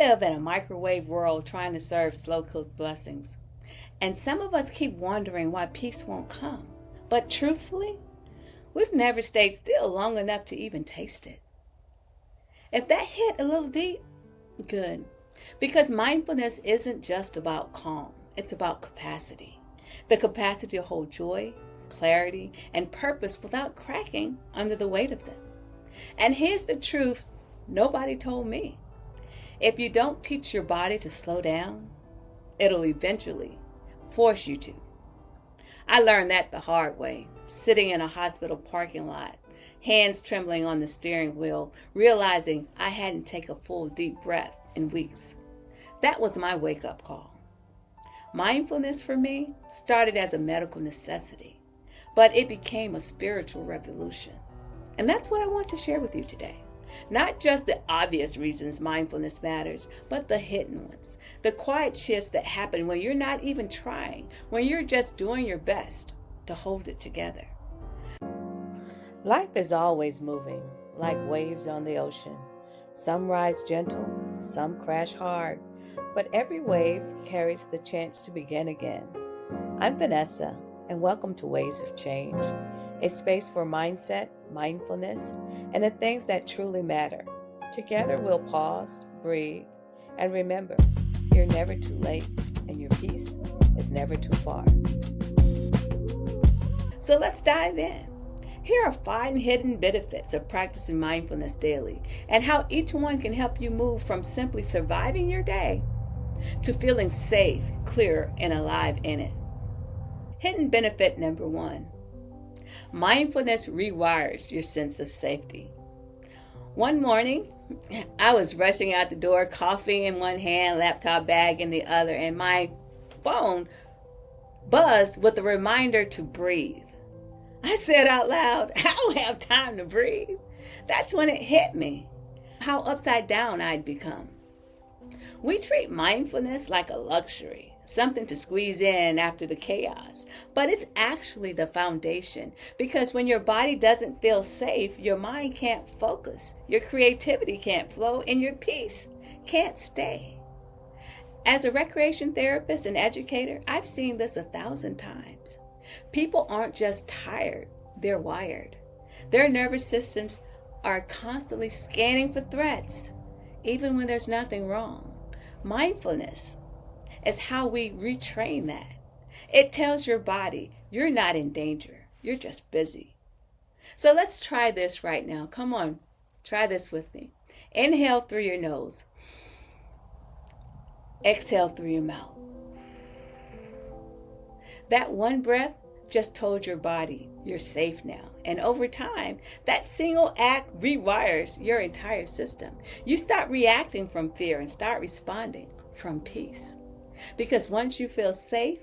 live in a microwave world trying to serve slow-cooked blessings. And some of us keep wondering why peace won't come. But truthfully, we've never stayed still long enough to even taste it. If that hit a little deep, good. Because mindfulness isn't just about calm. It's about capacity. The capacity to hold joy, clarity, and purpose without cracking under the weight of them. And here's the truth nobody told me. If you don't teach your body to slow down, it'll eventually force you to. I learned that the hard way, sitting in a hospital parking lot, hands trembling on the steering wheel, realizing I hadn't taken a full deep breath in weeks. That was my wake-up call. Mindfulness for me started as a medical necessity, but it became a spiritual revolution. And that's what I want to share with you today. Not just the obvious reasons mindfulness matters, but the hidden ones. The quiet shifts that happen when you're not even trying, when you're just doing your best to hold it together. Life is always moving, like waves on the ocean. Some rise gentle, some crash hard, but every wave carries the chance to begin again. I'm Vanessa, and welcome to Waves of Change, a space for mindset, mindfulness, and the things that truly matter. Together we'll pause, breathe, and remember, you're never too late, and your peace is never too far. So let's dive in. Here are 5 hidden benefits of practicing mindfulness daily, and how each one can help you move from simply surviving your day to feeling safe, clear, and alive in it. Hidden benefit number 1. Mindfulness rewires your sense of safety. One morning, I was rushing out the door, coffee in one hand, laptop bag in the other, and my phone buzzed with a reminder to breathe. I said out loud, I don't have time to breathe. That's when it hit me, how upside down I'd become. We treat mindfulness like a luxury, something to squeeze in after the chaos. But it's actually the foundation, because when your body doesn't feel safe, your mind can't focus, your creativity can't flow, and your peace can't stay. As a recreation therapist and educator, I've seen this 1,000 times. People aren't just tired, they're wired. Their nervous systems are constantly scanning for threats, even when there's nothing wrong. Mindfulness is how we retrain that. It tells your body you're not in danger, you're just busy. So let's try this right now. Come on, try this with me. Inhale through your nose. Exhale through your mouth. That one breath just told your body you're safe now. And over time, that single act rewires your entire system. You start reacting from fear and start responding from peace. Because once you feel safe,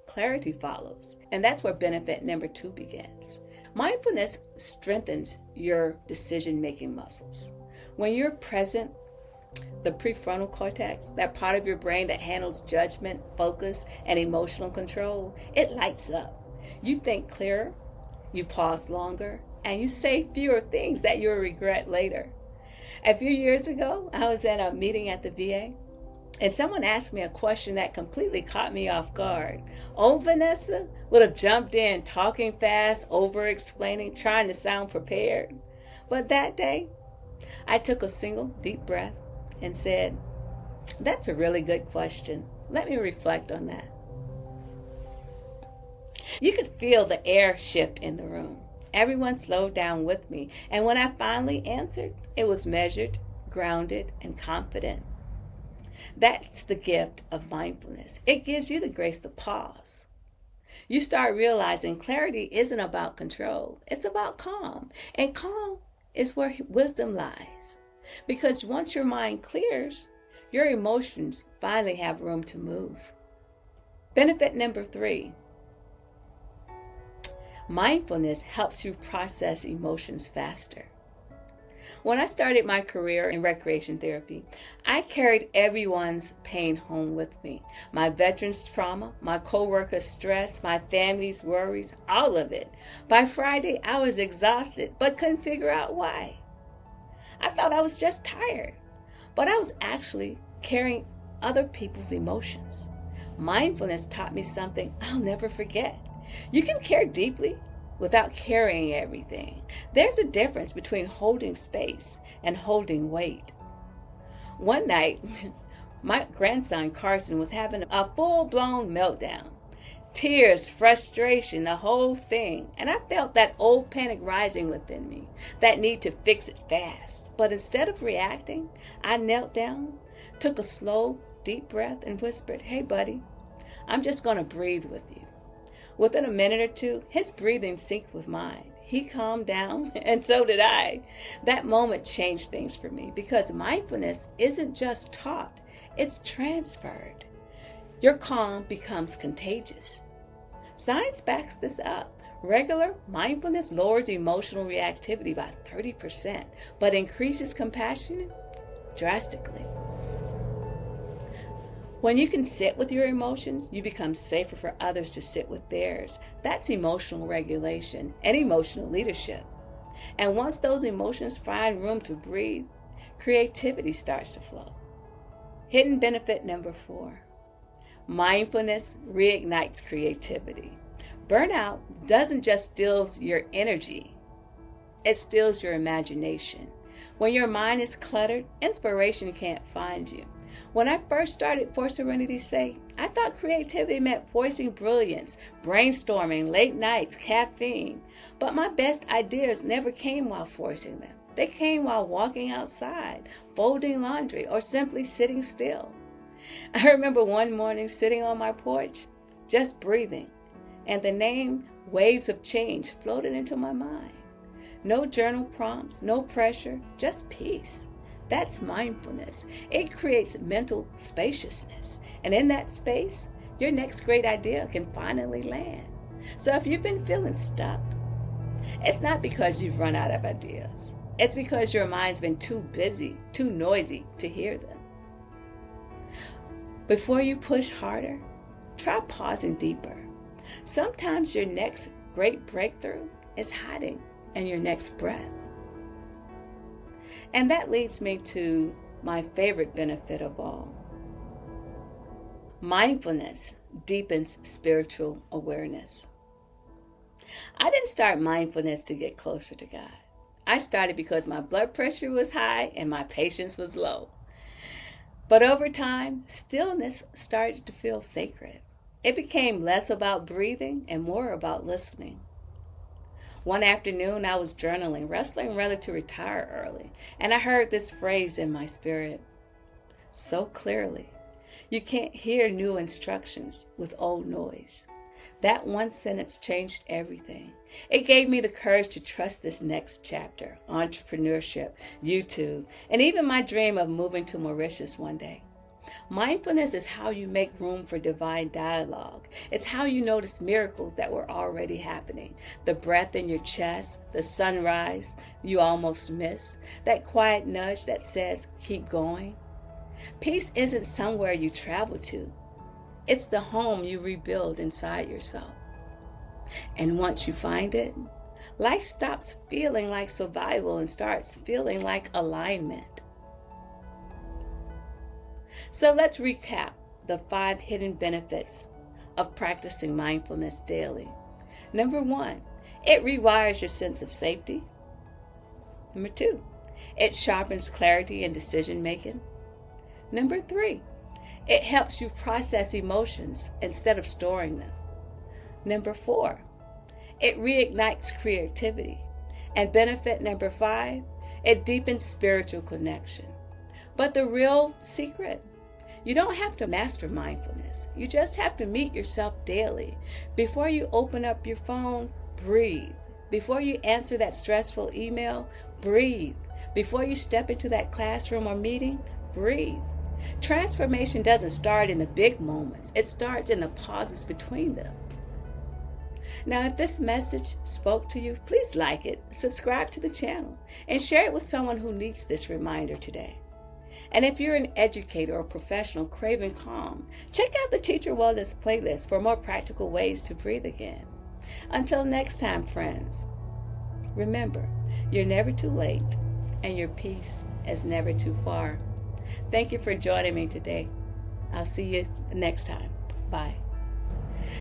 clarity follows. And that's where benefit number 2 begins. Mindfulness strengthens your decision-making muscles. When you're present, the prefrontal cortex, that part of your brain that handles judgment, focus, and emotional control, it lights up. You think clearer, you pause longer, and you say fewer things that you'll regret later. A few years ago, I was at a meeting at the VA, and someone asked me a question that completely caught me off guard. Old Vanessa would have jumped in, talking fast, over-explaining, trying to sound prepared. But that day, I took a single deep breath and said, "That's a really good question. Let me reflect on that." You could feel the air shift in the room. Everyone slowed down with me, and when I finally answered, it was measured, grounded, and confident. That's the gift of mindfulness. It gives you the grace to pause. You start realizing clarity isn't about control. It's about calm. And calm is where wisdom lies. Because once your mind clears, your emotions finally have room to move. Benefit number 3. Mindfulness helps you process emotions faster. When I started my career in recreation therapy, I carried everyone's pain home with me. My veterans' trauma, my co-workers' stress, my family's worries, all of it. By Friday, I was exhausted, but couldn't figure out why. I thought I was just tired, but I was actually carrying other people's emotions. Mindfulness taught me something I'll never forget. You can care deeply without carrying everything. There's a difference between holding space and holding weight. One night, my grandson Carson was having a full-blown meltdown. Tears, frustration, the whole thing. And I felt that old panic rising within me, that need to fix it fast. But instead of reacting, I knelt down, took a slow, deep breath, and whispered, "Hey, buddy, I'm just going to breathe with you." Within a minute or two, his breathing synced with mine. He calmed down, and so did I. That moment changed things for me because mindfulness isn't just taught, it's transferred. Your calm becomes contagious. Science backs this up. Regular mindfulness lowers emotional reactivity by 30%, but increases compassion drastically. When you can sit with your emotions, you become safer for others to sit with theirs. That's emotional regulation and emotional leadership. And once those emotions find room to breathe, creativity starts to flow. Hidden benefit number 4. Mindfulness reignites creativity. Burnout doesn't just steal your energy, it steals your imagination. When your mind is cluttered, inspiration can't find you. When I first started For Serenity's Sake, I thought creativity meant voicing brilliance, brainstorming, late nights, caffeine. But my best ideas never came while forcing them. They came while walking outside, folding laundry, or simply sitting still. I remember one morning sitting on my porch, just breathing, and the name Waves of Change floated into my mind. No journal prompts, no pressure, just peace. That's mindfulness. It creates mental spaciousness. And in that space, your next great idea can finally land. So if you've been feeling stuck, it's not because you've run out of ideas. It's because your mind's been too busy, too noisy to hear them. Before you push harder, try pausing deeper. Sometimes your next great breakthrough is hiding in your next breath. And that leads me to my favorite benefit of all. Mindfulness deepens spiritual awareness. I didn't start mindfulness to get closer to God. I started because my blood pressure was high and my patience was low. But over time, stillness started to feel sacred. It became less about breathing and more about listening. One afternoon, I was journaling, wrestling whether to retire early, and I heard this phrase in my spirit so clearly: "You can't hear new instructions with old noise." That one sentence changed everything. It gave me the courage to trust this next chapter, entrepreneurship, YouTube, and even my dream of moving to Mauritius one day. Mindfulness is how you make room for divine dialogue. It's how you notice miracles that were already happening. The breath in your chest, the sunrise you almost missed, that quiet nudge that says, keep going. Peace isn't somewhere you travel to. It's the home you rebuild inside yourself. And once you find it, life stops feeling like survival and starts feeling like alignment. So let's recap the 5 hidden benefits of practicing mindfulness daily. Number 1, it rewires your sense of safety. Number 2, it sharpens clarity and decision making. Number 3, it helps you process emotions instead of storing them. Number 4, it reignites creativity. And benefit number 5, it deepens spiritual connection. But the real secret, you don't have to master mindfulness. You just have to meet yourself daily. Before you open up your phone, breathe. Before you answer that stressful email, breathe. Before you step into that classroom or meeting, breathe. Transformation doesn't start in the big moments. It starts in the pauses between them. Now, if this message spoke to you, please like it, subscribe to the channel, and share it with someone who needs this reminder today. And if you're an educator or professional craving calm, check out the Teacher Wellness playlist for more practical ways to breathe again. Until next time, friends, remember, you're never too late and your peace is never too far. Thank you for joining me today. I'll see you next time. Bye.